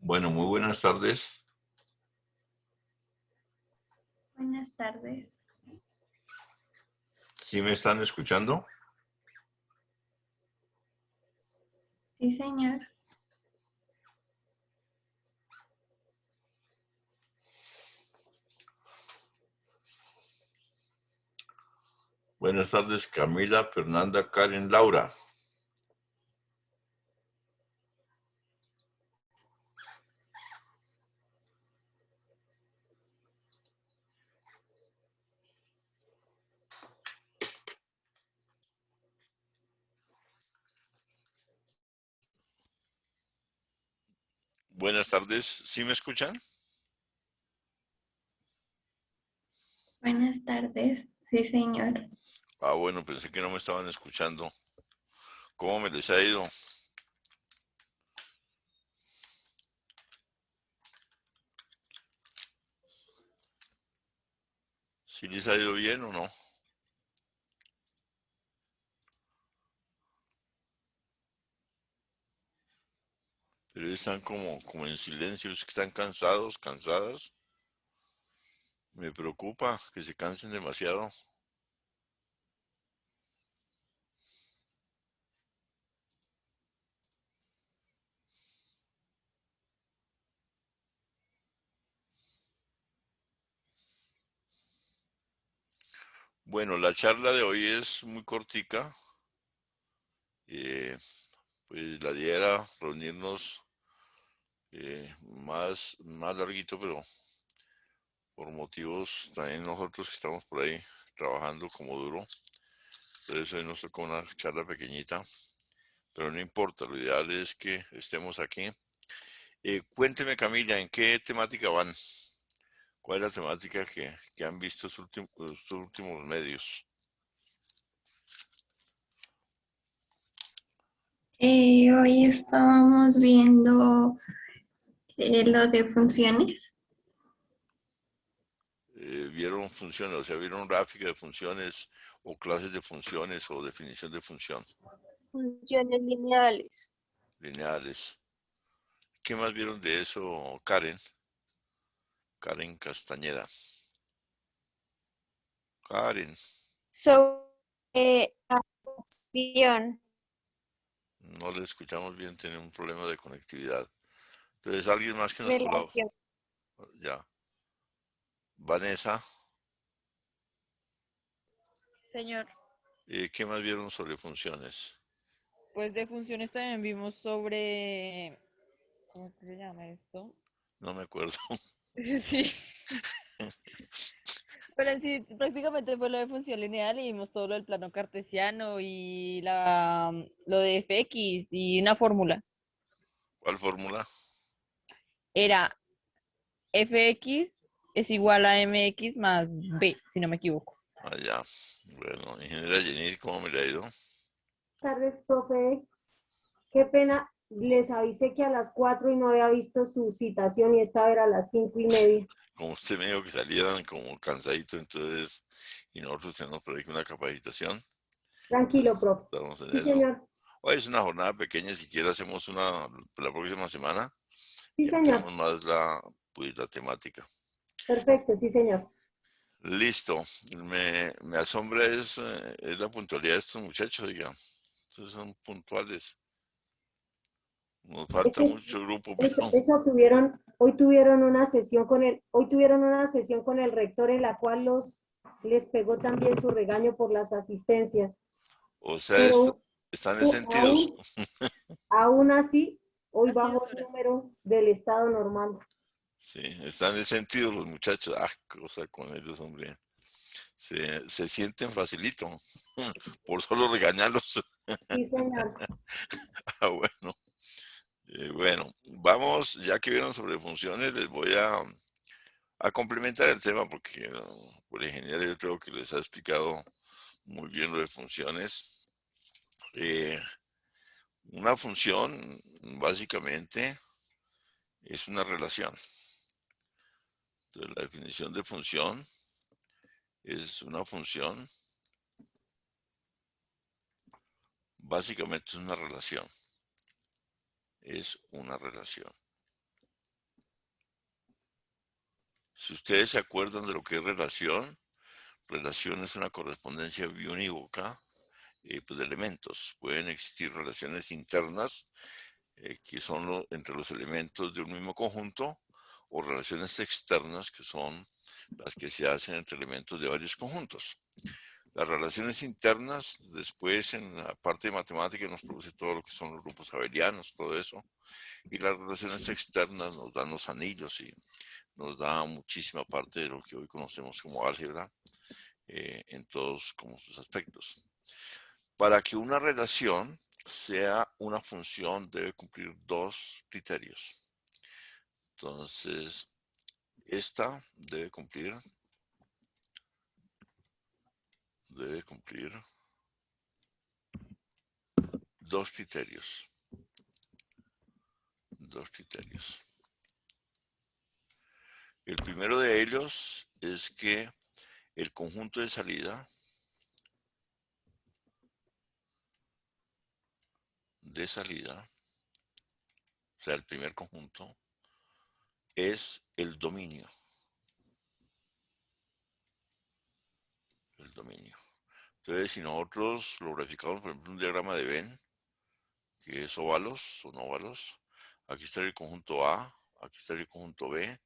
Bueno, muy buenas tardes. Buenas tardes. ¿Sí me están escuchando? Sí, señor. Buenas tardes, Camila, Fernanda, Karen, Laura. Buenas tardes, ¿sí me escuchan? Buenas tardes. Sí, señor. Bueno, pensé que no me estaban escuchando. ¿Cómo me les ha ido? ¿Sí les ha ido bien o no? Pero están como en silencio, es que están cansados, cansadas. Me preocupa que se cansen demasiado. Bueno, la charla de hoy es muy cortica. Eh, pues la idea era reunirnos más larguito, pero por motivos también nosotros que estamos por ahí trabajando como duro. Entonces hoy nos tocó una charla pequeñita, pero no importa, lo ideal es que estemos aquí. Cuénteme, Camila, ¿en qué temática van? ¿Cuál es la temática que han visto estos últimos medios? Hoy estábamos viendo lo de funciones. ¿Vieron funciones, o sea, vieron gráfica de funciones o clases de funciones o definición de función Funciones lineales. lineales? ¿Qué más vieron de eso, Karen? Karen Castañeda. Karen, Sobre acción, no le escuchamos bien, tiene un problema de conectividad. Entonces, alguien más que nos colabore. relación. Ya. Vanessa, Señor, ¿qué más vieron sobre funciones? pues de funciones también vimos sobre, ¿cómo se llama esto? No me acuerdo. Sí, pero en sí prácticamente fue lo de función lineal y vimos todo lo del plano cartesiano y lo de fx y una fórmula. ¿Cuál fórmula? Era fx es igual a mx más b, si no me equivoco. Allá. Bueno, ingeniera Jenny, ¿cómo me le ha ido? Tardes, profe. Qué pena, les avisé que a las 4 y no había visto su citación y esta era a las 5:30. Como usted me dijo que salieran como cansadito, entonces, y nosotros tenemos por ahí una capacitación, Tranquilo, pues profe. estamos en Sí, eso. señor. Hoy es una jornada pequeña, si quiere hacemos una la próxima semana Sí, y señor. ampliamos más pues, la temática. Perfecto, sí, señor. Listo. Me asombra es la puntualidad de estos muchachos, diga. Estos son puntuales. Nos falta Ese- mucho grupo, pero eso hoy tuvieron una sesión con el rector en la cual les pegó también su regaño por las asistencias. o sea, Pero están sentidos. aún, aún así, hoy Así es bajó el hora. número del estado normal. Sí, están sentidos los muchachos. Cosa con ellos, hombre. Se sienten facilito por solo regañarlos. Sí, señor. Bueno. Bueno, vamos, ya que vieron sobre funciones, les voy a complementar el tema porque por ingeniero yo creo que les ha explicado muy bien lo de funciones. Eh, una función básicamente es una relación. Entonces, la definición de función es una función, básicamente es una relación. Es una relación. Si ustedes se acuerdan de lo que es relación, relación es una correspondencia biunívoca pues, de elementos. Pueden existir relaciones internas, que son entre los elementos de un mismo conjunto, o relaciones externas, que son las que se hacen entre elementos de varios conjuntos. Las relaciones internas, después en la parte de matemática nos produce todo lo que son los grupos abelianos, todo eso. Y las relaciones externas nos dan los anillos y nos da muchísima parte de lo que hoy conocemos como álgebra en todos como sus aspectos. Para que una relación sea una función debe cumplir dos criterios. Entonces, esta debe cumplir dos criterios. El primero de ellos es que el conjunto de salida o sea, el primer conjunto, es el dominio. Entonces, si nosotros lo verificamos, por ejemplo, un diagrama de Venn, que es óvalos, son óvalos, aquí estaría el conjunto A, aquí estaría el conjunto B,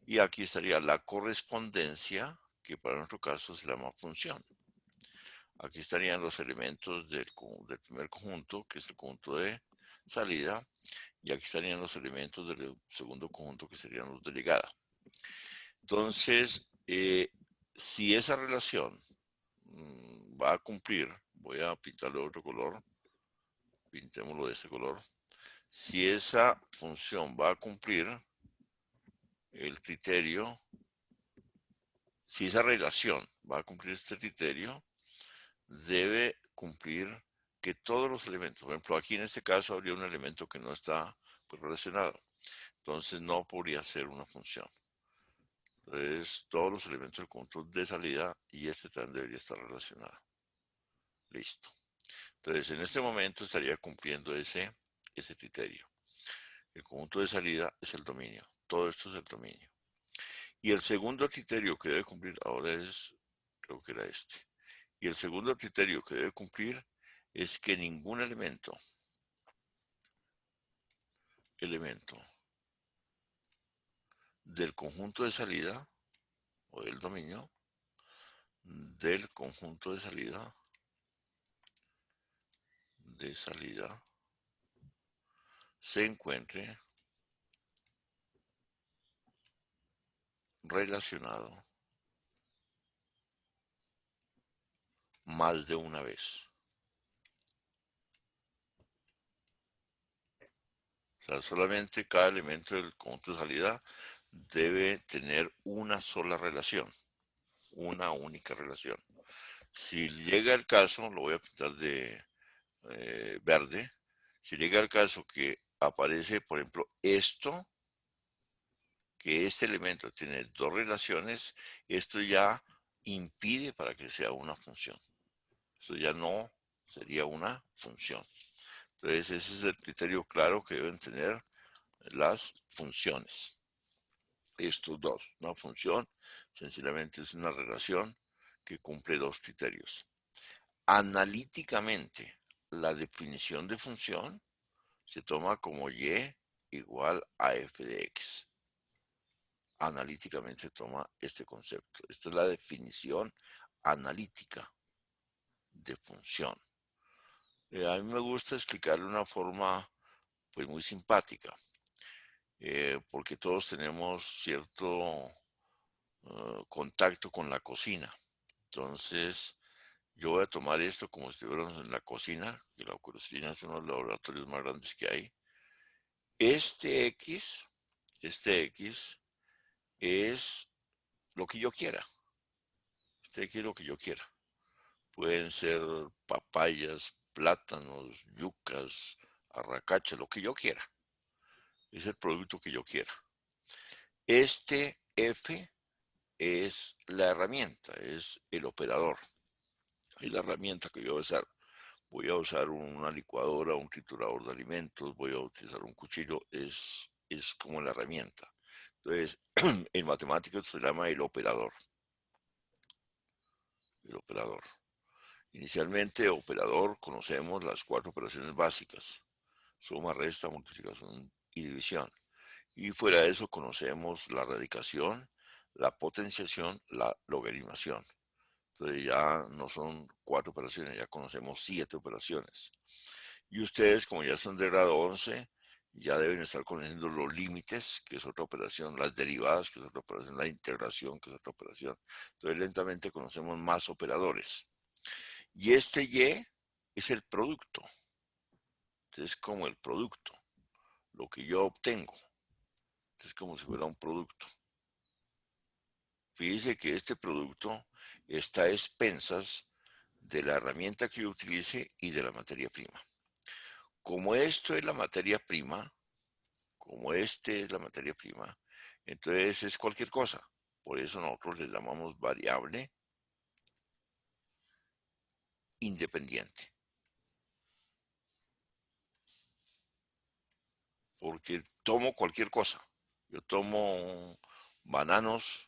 y aquí estaría la correspondencia, que para nuestro caso se llama función. Aquí estarían los elementos del primer conjunto, que es el conjunto de salida, y aquí estarían los elementos del segundo conjunto, que serían los de llegada. Entonces, si esa relación va a cumplir, voy a pintarle otro color, pintémoslo de este color. Si esa función va a cumplir el criterio, si esa relación va a cumplir este criterio, debe cumplir que todos los elementos, por ejemplo, aquí en este caso habría un elemento que no está pues, relacionado, entonces no podría ser una función. Entonces, todos los elementos del conjunto de salida y este también debería estar relacionado. Listo. Entonces, en este momento estaría cumpliendo ese criterio. El conjunto de salida es el dominio. Todo esto es el dominio. Y el segundo criterio que debe cumplir ahora es, creo que era este. Y el segundo criterio que debe cumplir es que ningún elemento del conjunto de salida o del dominio del conjunto de salida se encuentre relacionado más de una vez. O sea, solamente cada elemento del conjunto de salida debe tener una sola relación, una única relación. Si llega el caso, lo voy a pintar de verde, si llega el caso que aparece, por ejemplo, esto, que este elemento tiene dos relaciones, esto ya impide para que sea una función. Esto ya no sería una función. Entonces, ese es el criterio claro que deben tener las funciones. Estos dos. Una función sencillamente es una relación que cumple dos criterios. Analíticamente, la definición de función se toma como y igual a f de x. Analíticamente se toma este concepto. Esta es la definición analítica de función. A mí me gusta explicarlo de una forma pues muy simpática, porque todos tenemos cierto contacto con la cocina. Entonces, yo voy a tomar esto como si estuviéramos en la cocina, que la cocina es uno de los laboratorios más grandes que hay. Este X es lo que yo quiera. Este X es lo que yo quiera. Pueden ser papayas, plátanos, yucas, arracacha, lo que yo quiera. Es el producto que yo quiera. Este F es la herramienta, es el operador. Es la herramienta que yo voy a usar. Voy a usar una licuadora, un triturador de alimentos, voy a utilizar un cuchillo, es como la herramienta. Entonces, en matemáticas se llama el operador. El operador. Inicialmente, operador, conocemos las 4 operaciones básicas: suma, resta, multiplicación y división. Y fuera de eso conocemos la radicación, la potenciación, la logaritmación. Entonces ya no son 4 operaciones, ya conocemos 7 operaciones. Y ustedes, como ya son de grado 11, ya deben estar conociendo los límites, que es otra operación, las derivadas, que es otra operación, la integración, que es otra operación. Entonces lentamente conocemos más operadores. Y este Y es el producto. Entonces, como el producto, lo que yo obtengo. Es como si fuera un producto. Fíjese que este producto está a expensas de la herramienta que yo utilice y de la materia prima. Como esto es la materia prima, entonces es cualquier cosa. Por eso nosotros le llamamos variable independiente. Porque tomo cualquier cosa. Yo tomo bananos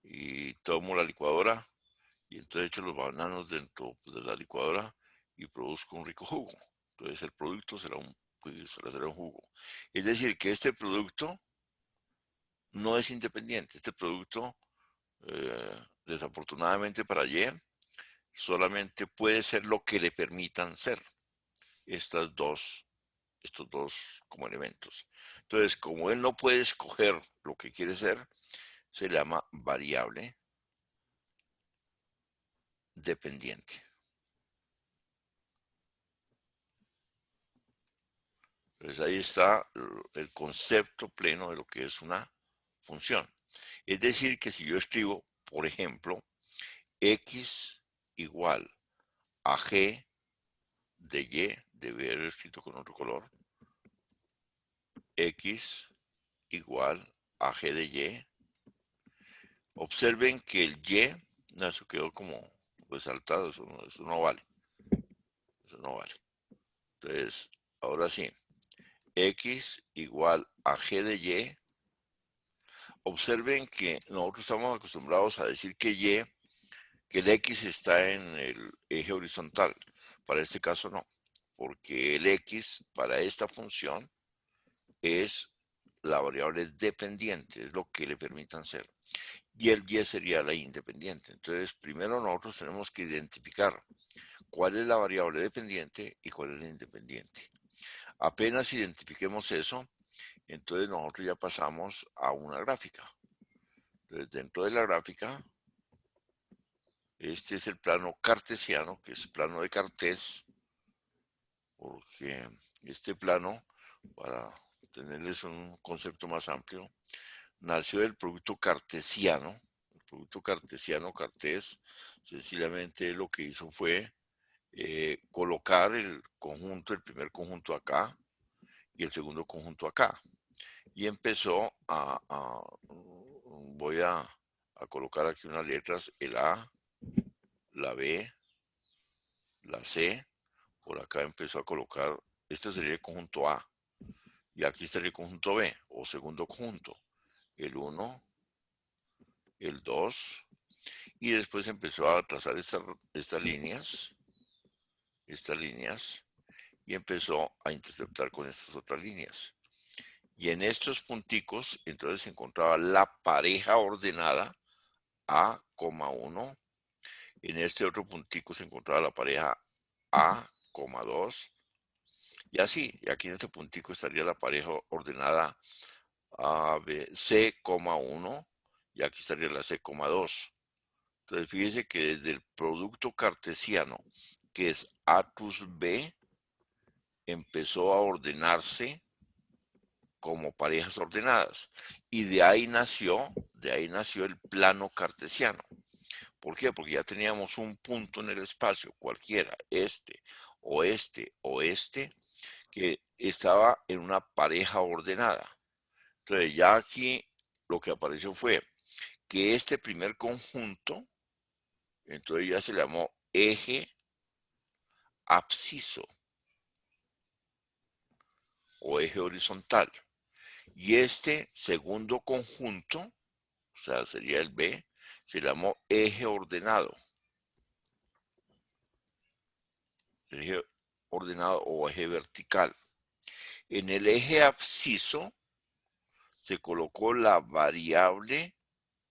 y tomo la licuadora y entonces echo los bananos dentro de la licuadora y produzco un rico jugo. Entonces el producto será un jugo. Es decir, que este producto no es independiente. Este producto, desafortunadamente para Y, solamente puede ser lo que le permitan ser estos dos como elementos. Entonces, como él no puede escoger lo que quiere ser, se llama variable dependiente. Entonces ahí está el concepto pleno de lo que es una función. Es decir, que si yo escribo, por ejemplo, x igual a g de y, debe haber escrito con otro color, x igual a g de y. Observen que el y, no, eso quedó como resaltado, eso no vale. Eso no vale. Entonces, ahora sí, x igual a g de y. Observen que nosotros estamos acostumbrados a decir que el x está en el eje horizontal. Para este caso no, porque el x para esta función es la variable dependiente, es lo que le permitan ser. Y el y sería la independiente. Entonces, primero nosotros tenemos que identificar cuál es la variable dependiente y cuál es la independiente. Apenas identifiquemos eso, entonces nosotros ya pasamos a una gráfica. Entonces, dentro de la gráfica, este es el plano cartesiano, que es el plano de Cartés, porque este plano, para tenerles un concepto más amplio, nació del producto cartesiano. El producto cartesiano, Cartés, sencillamente lo que hizo fue colocar el primer conjunto acá y el segundo conjunto acá. Y empezó voy a colocar aquí unas letras, el A, la B, la C. Por acá empezó a colocar, este sería el conjunto A, y aquí estaría el conjunto B, o segundo conjunto, el 1, el 2, y después empezó a trazar estas líneas, y empezó a interceptar con estas otras líneas. Y en estos punticos, entonces se encontraba la pareja ordenada A,1. En este otro puntico se encontraba la pareja A,2. Y así, y aquí en este puntico estaría la pareja ordenada C,1. Y aquí estaría la C,2. Entonces fíjese que desde el producto cartesiano, que es A plus B, empezó a ordenarse como parejas ordenadas. Y de ahí nació el plano cartesiano. ¿Por qué? Porque ya teníamos un punto en el espacio, cualquiera, este, que estaba en una pareja ordenada. Entonces ya aquí lo que apareció fue que este primer conjunto, entonces ya se llamó eje absciso o eje horizontal. Y este segundo conjunto, o sea, sería el B, se llamó eje ordenado. Eje ordenado o eje vertical. En el eje absciso se colocó la variable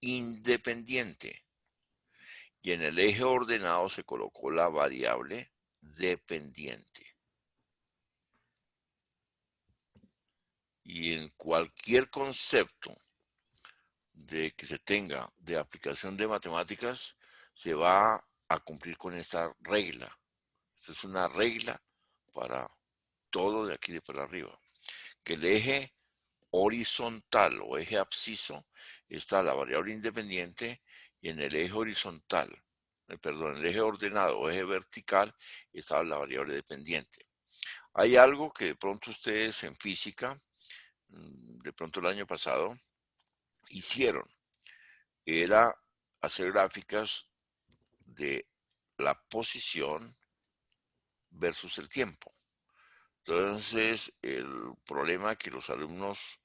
independiente y en el eje ordenado se colocó la variable dependiente. Y en cualquier concepto de que se tenga de aplicación de matemáticas, se va a cumplir con esta regla. Esta es una regla para todo de aquí de para arriba. Que el eje horizontal o eje absciso está la variable independiente y en el eje horizontal, perdón, el eje ordenado o eje vertical está la variable dependiente. Hay algo que de pronto ustedes en física, de pronto el año pasado, hicieron. Era hacer gráficas de la posición versus el tiempo. Entonces, el problema que los alumnos,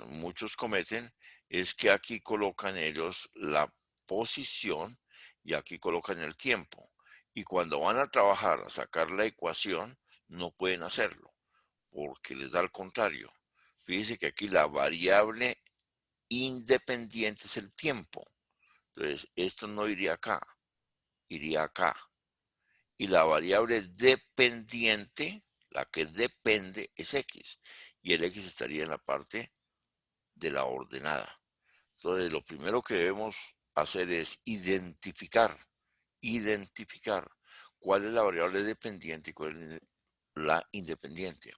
muchos cometen, es que aquí colocan ellos la posición y aquí colocan el tiempo. Y cuando van a trabajar a sacar la ecuación, no pueden hacerlo, porque les da al contrario. Fíjense que aquí la variable independiente es el tiempo. Entonces, esto no iría acá, iría acá. Y la variable dependiente, la que depende, es x. Y el x estaría en la parte de la ordenada. Entonces, lo primero que debemos hacer es identificar cuál es la variable dependiente y cuál es la independiente.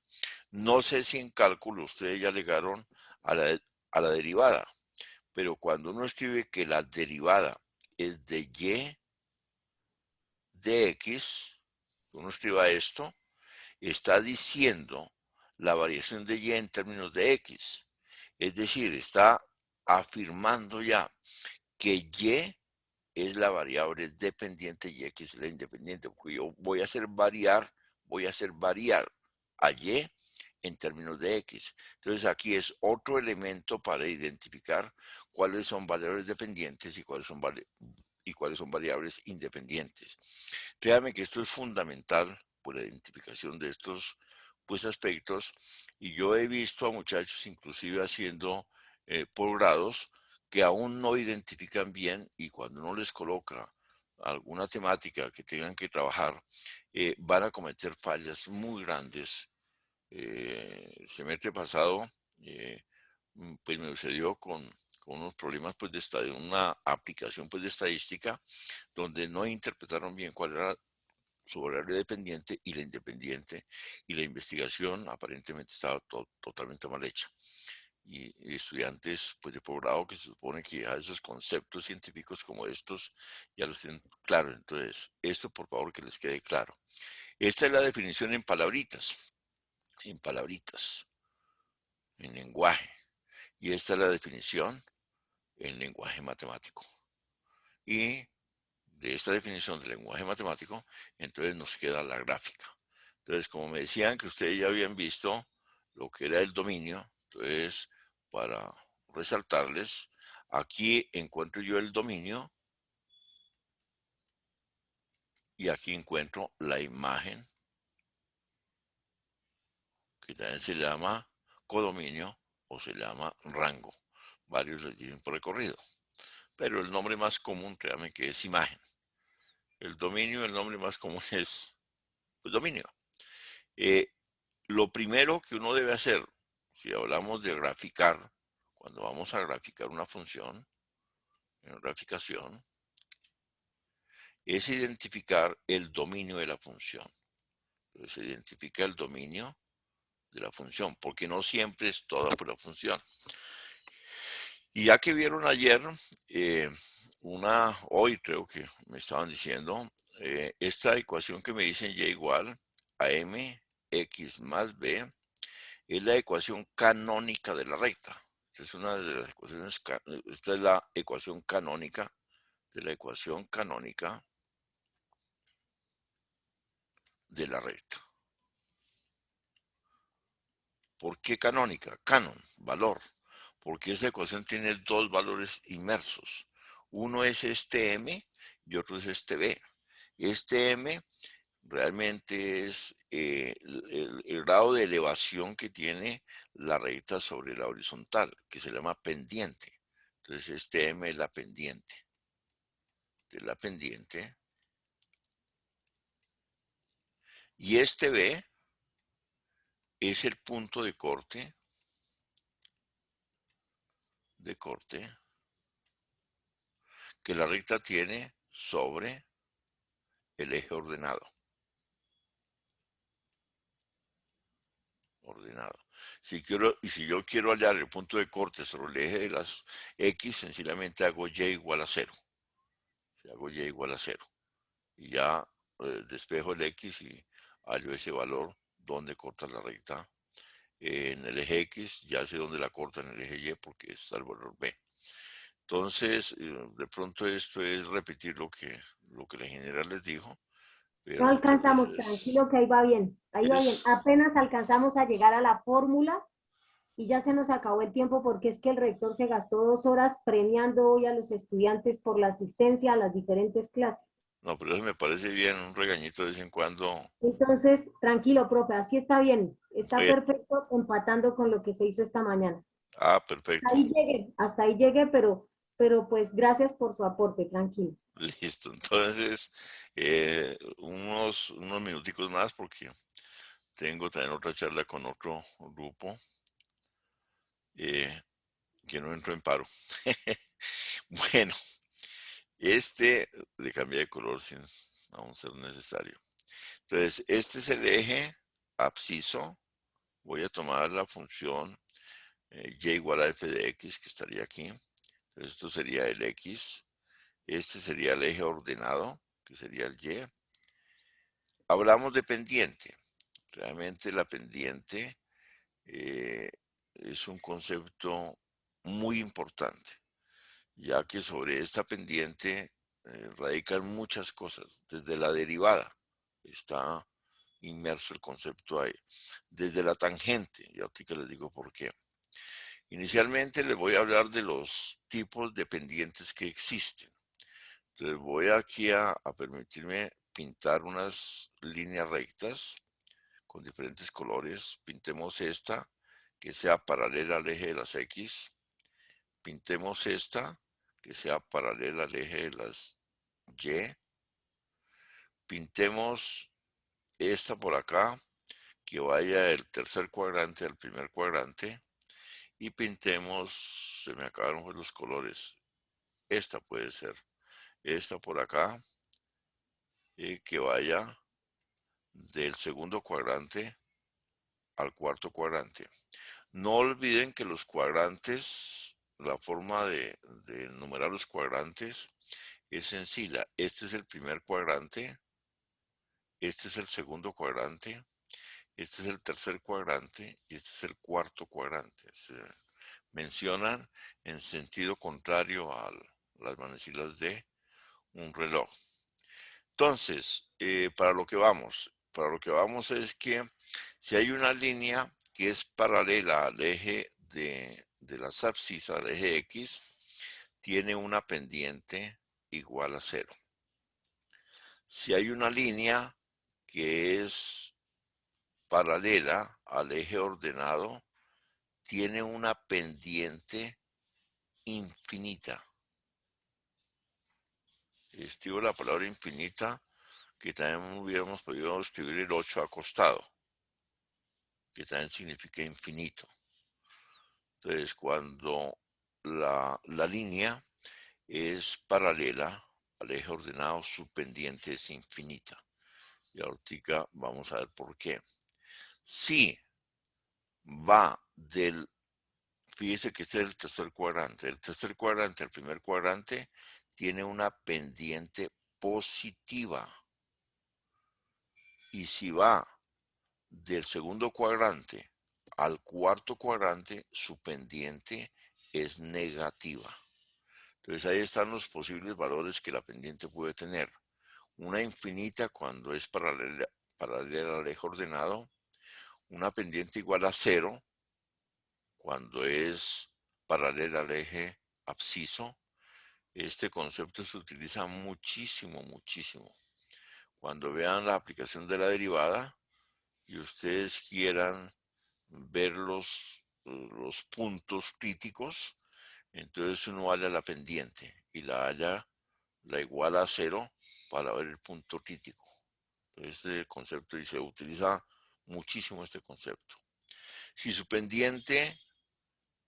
No sé si en cálculo ustedes ya llegaron a la derivada, pero cuando uno escribe que la derivada es de y de x, uno escriba esto, está diciendo la variación de y en términos de x. Es decir, está afirmando ya que y es la variable dependiente y x es la independiente, porque yo voy a hacer variar a y en términos de x. Entonces aquí es otro elemento para identificar cuáles son variables dependientes y cuáles son variables independientes. Créanme que esto es fundamental por la identificación de estos aspectos, y yo he visto a muchachos inclusive haciendo posgrados que aún no identifican bien, y cuando uno les coloca alguna temática que tengan que trabajar, van a cometer fallas muy grandes. Semestre pasado, pues me sucedió con unos problemas de una aplicación de estadística, donde no interpretaron bien cuál era su variable dependiente y la independiente, y la investigación aparentemente estaba totalmente mal hecha. Y estudiantes de posgrado que se supone que a esos conceptos científicos como estos ya los tienen claro. Entonces, esto por favor que les quede claro. Esta es la definición en palabritas, en lenguaje. Y esta es la definición en lenguaje matemático. Y de esta definición del lenguaje matemático, entonces nos queda la gráfica. Entonces, como me decían que ustedes ya habían visto lo que era el dominio, entonces, para resaltarles, aquí encuentro yo el dominio y aquí encuentro la imagen, que también se llama codominio o se llama rango. Varios les dicen por recorrido, pero el nombre más común realmente es imagen. El dominio, el nombre más común es dominio. Lo primero que uno debe hacer, si hablamos de graficar, cuando vamos a graficar una función, en graficación, es identificar el dominio de la función. Entonces se identifica el dominio de la función, porque no siempre es toda por la función. Y ya que vieron ayer, hoy creo que me estaban diciendo, esta ecuación que me dicen y igual a mx más b, es la ecuación canónica de la recta. Esta es una de las ecuaciones, esta es la ecuación canónica de la ecuación canónica de la recta. ¿Por qué canónica? Canon, valor. Porque esta ecuación tiene dos valores inmersos. Uno es este M y otro es este B. Este M realmente es el grado de elevación que tiene la recta sobre la horizontal, que se llama pendiente. Entonces este M es la pendiente. De la pendiente. Y este B es el punto de corte que la recta tiene sobre el eje ordenado. Si yo quiero hallar el punto de corte sobre el eje de las X, sencillamente hago Y igual a 0. Hago Y igual a 0. Y ya despejo el X y hallo ese valor donde corta la recta. En el eje X ya sé dónde la corta en el eje Y porque está el valor B. Entonces, de pronto esto es repetir lo que la general les dijo. Pero No alcanzamos, entonces tranquilo que ahí va bien, ahí va bien. Apenas alcanzamos a llegar a la fórmula y ya se nos acabó el tiempo porque es que el rector se gastó 2 horas premiando hoy a los estudiantes por la asistencia a las diferentes clases. no, pero eso me parece bien, un regañito de vez en cuando. Entonces, tranquilo, profe, así está bien, está Oye, perfecto empatando con lo que se hizo esta mañana. perfecto. Hasta ahí llegué, pero pues gracias por su aporte, tranquilo. Listo. Entonces, unos minuticos más porque tengo también otra charla con otro grupo que no entró en paro. Bueno, le cambié de color sin aún ser necesario. Entonces, este es el eje absciso. Voy a tomar la función y igual a f de x, que estaría aquí. Entonces, esto sería el x. Este sería el eje ordenado, que sería el y. Hablamos de pendiente. Realmente la pendiente es un concepto muy importante, ya que sobre esta pendiente radican muchas cosas. Desde la derivada está inmerso el concepto ahí. Desde la tangente, y ahorita les digo por qué. Inicialmente les voy a hablar de los tipos de pendientes que existen. Entonces voy aquí a permitirme pintar unas líneas rectas con diferentes colores. Pintemos esta que sea paralela al eje de las X. Pintemos esta que sea paralela al eje de las Y. Pintemos esta por acá que vaya del tercer cuadrante al primer cuadrante. Y pintemos, se me acabaron los colores. Esta puede ser. Esta por acá que vaya del segundo cuadrante al cuarto cuadrante. No olviden que los cuadrantes, la forma de enumerar los cuadrantes es sencilla. Este es el primer cuadrante, este es el segundo cuadrante, este es el tercer cuadrante y este es el cuarto cuadrante. Se mencionan en sentido contrario a las manecillas de un reloj. Entonces, para lo que vamos es que si hay una línea que es paralela al eje de las abscisas, al eje X, tiene una pendiente igual a 0. Si hay una línea que es paralela al eje ordenado, tiene una pendiente infinita. Escribo la palabra infinita, que también hubiéramos podido escribir el 8 acostado, que también significa infinito. Entonces, cuando la línea es paralela al eje ordenado, su pendiente es infinita. Y ahorita vamos a ver por qué. Si va fíjese que este es el tercer cuadrante. El tercer cuadrante, el primer cuadrante, tiene una pendiente positiva. Y si va del segundo cuadrante al cuarto cuadrante, su pendiente es negativa. Entonces ahí están los posibles valores que la pendiente puede tener. Una infinita cuando es paralela al eje ordenado, una pendiente igual a 0 cuando es paralela al eje absciso. Este concepto se utiliza muchísimo, muchísimo. Cuando vean la aplicación de la derivada y ustedes quieran ver los puntos críticos, entonces uno halla la pendiente y la halla la iguala a 0 para ver el punto crítico. Este concepto, y se utiliza muchísimo este concepto. Si su pendiente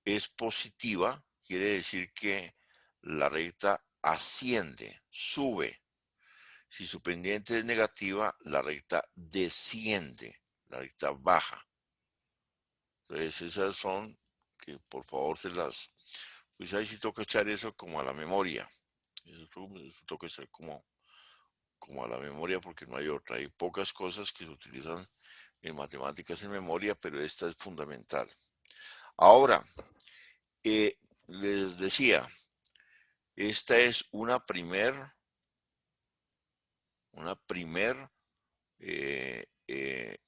es positiva, quiere decir que la recta asciende, sube. Si su pendiente es negativa, la recta desciende, la recta baja. Entonces esas son, que por favor pues ahí sí toca echar eso como a la memoria. Eso toca echar como a la memoria porque no hay otra. Hay pocas cosas que se utilizan en matemáticas en memoria, pero esta es fundamental. Ahora, les decía, esta es una primer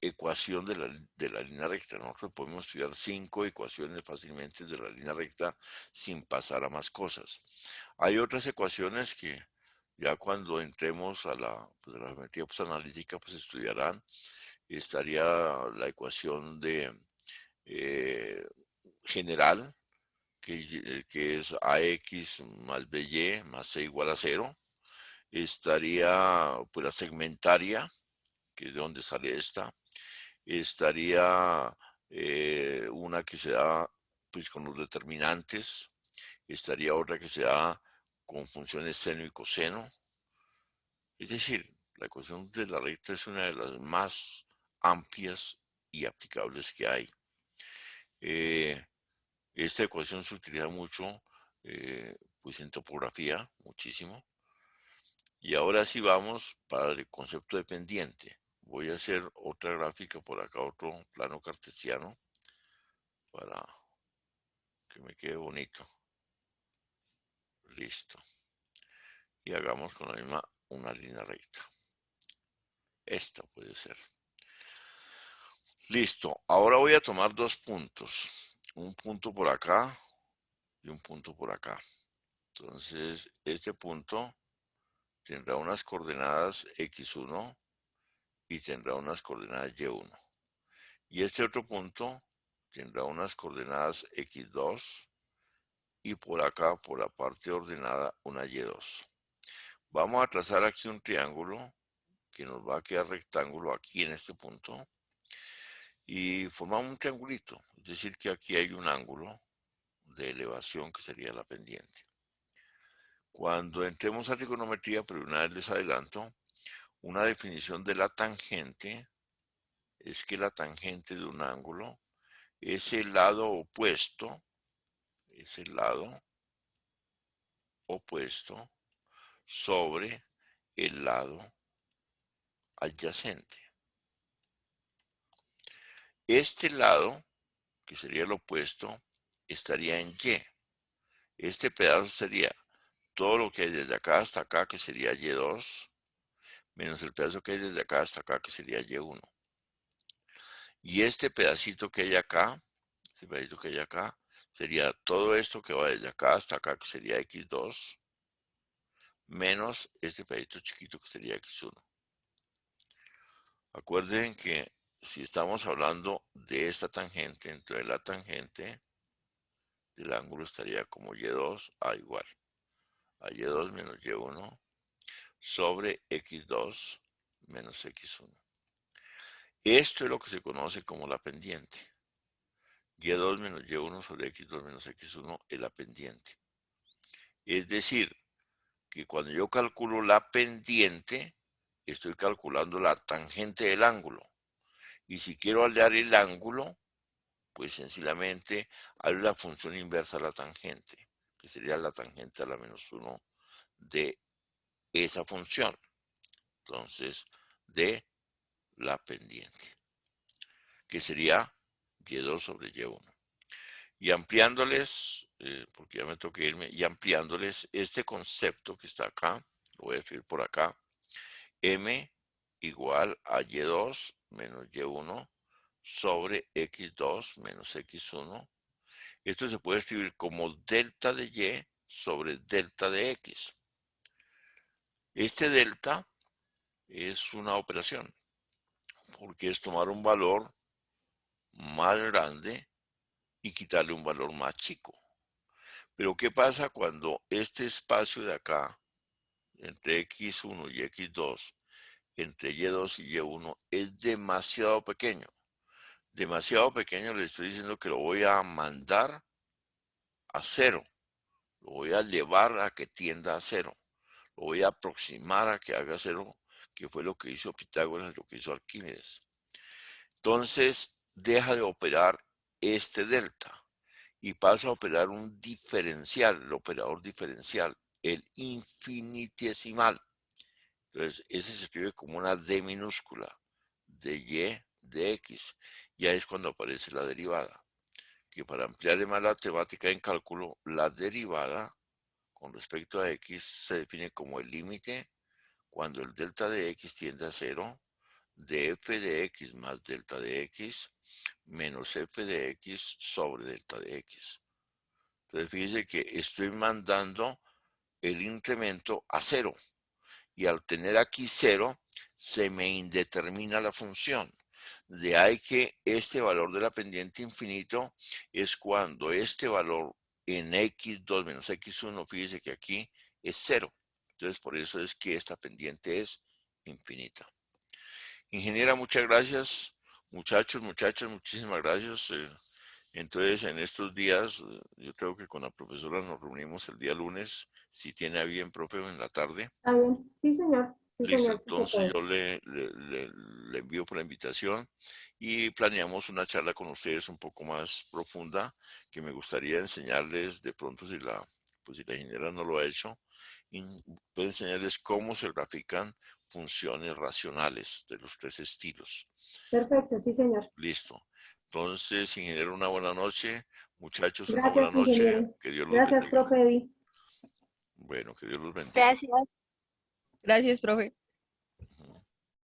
ecuación de la línea recta. Nosotros podemos estudiar 5 ecuaciones fácilmente de la línea recta sin pasar a más cosas. Hay otras ecuaciones que ya cuando entremos a la geometría analítica, pues estudiarán. Estaría la ecuación de general, que es ax más by más c igual a 0. Estaría pues la segmentaria, que es de donde sale esta. Estaría una que se da pues con los determinantes. Estaría otra que se da con funciones seno y coseno. Es decir, la ecuación de la recta es una de las más amplias y aplicables que hay. Esta ecuación se utiliza mucho pues en topografía, muchísimo. Y ahora sí vamos para el concepto de pendiente. Voy a hacer otra gráfica por acá, otro plano cartesiano, para que me quede bonito. Listo. Y hagamos con la misma una línea recta. Esta puede ser. Listo. Ahora voy a tomar dos puntos. Un punto por acá y un punto por acá. Entonces, este punto tendrá unas coordenadas x1 y tendrá unas coordenadas y1. Y este otro punto tendrá unas coordenadas x2 y por acá, por la parte ordenada, una y2. Vamos a trazar aquí un triángulo que nos va a quedar rectángulo aquí en este punto y formamos un triangulito, es decir que aquí hay un ángulo de elevación que sería la pendiente. Cuando entremos a trigonometría, pero una vez les adelanto, una definición de la tangente es que la tangente de un ángulo es el lado opuesto, sobre el lado adyacente. Este lado, que sería el opuesto, estaría en Y. Este pedazo sería todo lo que hay desde acá hasta acá, que sería Y2, menos el pedazo que hay desde acá hasta acá, que sería Y1. Y este pedacito que hay acá, sería todo esto que va desde acá hasta acá, que sería X2, menos este pedacito chiquito que sería X1. Acuerden que si estamos hablando de esta tangente, entonces la tangente del ángulo estaría como Y2 a igual a Y2 menos Y1 sobre X2 menos X1. Esto es lo que se conoce como la pendiente. Y2 menos Y1 sobre X2 menos X1 es la pendiente. Es decir, que cuando yo calculo la pendiente, estoy calculando la tangente del ángulo. Y si quiero hallar el ángulo, pues sencillamente hay la función inversa a la tangente, que sería la tangente a la menos 1 de esa función. Entonces, de la pendiente, que sería Y2 sobre Y1. Y ampliándoles, porque ya me toca irme, y ampliándoles este concepto que está acá, lo voy a escribir por acá, M igual a Y2 menos Y1 sobre X2 menos X1, Esto se puede escribir como delta de y sobre delta de x. Este delta es una operación, porque es tomar un valor más grande y quitarle un valor más chico. Pero ¿qué pasa cuando este espacio de acá, entre x1 y x2, entre y2 y y1, es demasiado pequeño? Demasiado pequeño, le estoy diciendo que lo voy a mandar a cero. Lo voy a llevar a que tienda a cero. Lo voy a aproximar a que haga cero, que fue lo que hizo Pitágoras, lo que hizo Arquímedes. Entonces, deja de operar este delta y pasa a operar un diferencial, el operador diferencial, el infinitesimal. Entonces, ese se escribe como una D minúscula, de Y, de X. Y ahí es cuando aparece la derivada. Que para ampliarle más la temática en cálculo, la derivada con respecto a X se define como el límite cuando el delta de X tiende a cero, de f de X más delta de X menos f de X sobre delta de X. Entonces fíjese que estoy mandando el incremento a cero. Y al tener aquí cero, se me indetermina la función. De ahí que este valor de la pendiente infinito es cuando este valor en x2 menos x1, fíjese que aquí es cero. Entonces por eso es que esta pendiente es infinita. Ingeniera, muchas gracias. Muchachos, muchachas, muchísimas gracias. Entonces, en estos días, yo creo que con la profesora nos reunimos el día lunes, si tiene a bien, profe, en la tarde. ¿Está bien? Sí, señor. Sí, Listo, señor. Sí se entonces puede. yo le envío por la invitación y planeamos una charla con ustedes un poco más profunda que me gustaría enseñarles de pronto si la ingeniera no lo ha hecho, y puedo enseñarles cómo se grafican funciones racionales de los tres estilos. Perfecto, sí, señor. Listo. Entonces, ingeniero, una buena noche. Muchachos, una buena Gracias, noche. ingeniero. Que Dios los Gracias, bendiga. profe Eddie. Bueno, que Dios los bendiga. Gracias. Gracias, profe.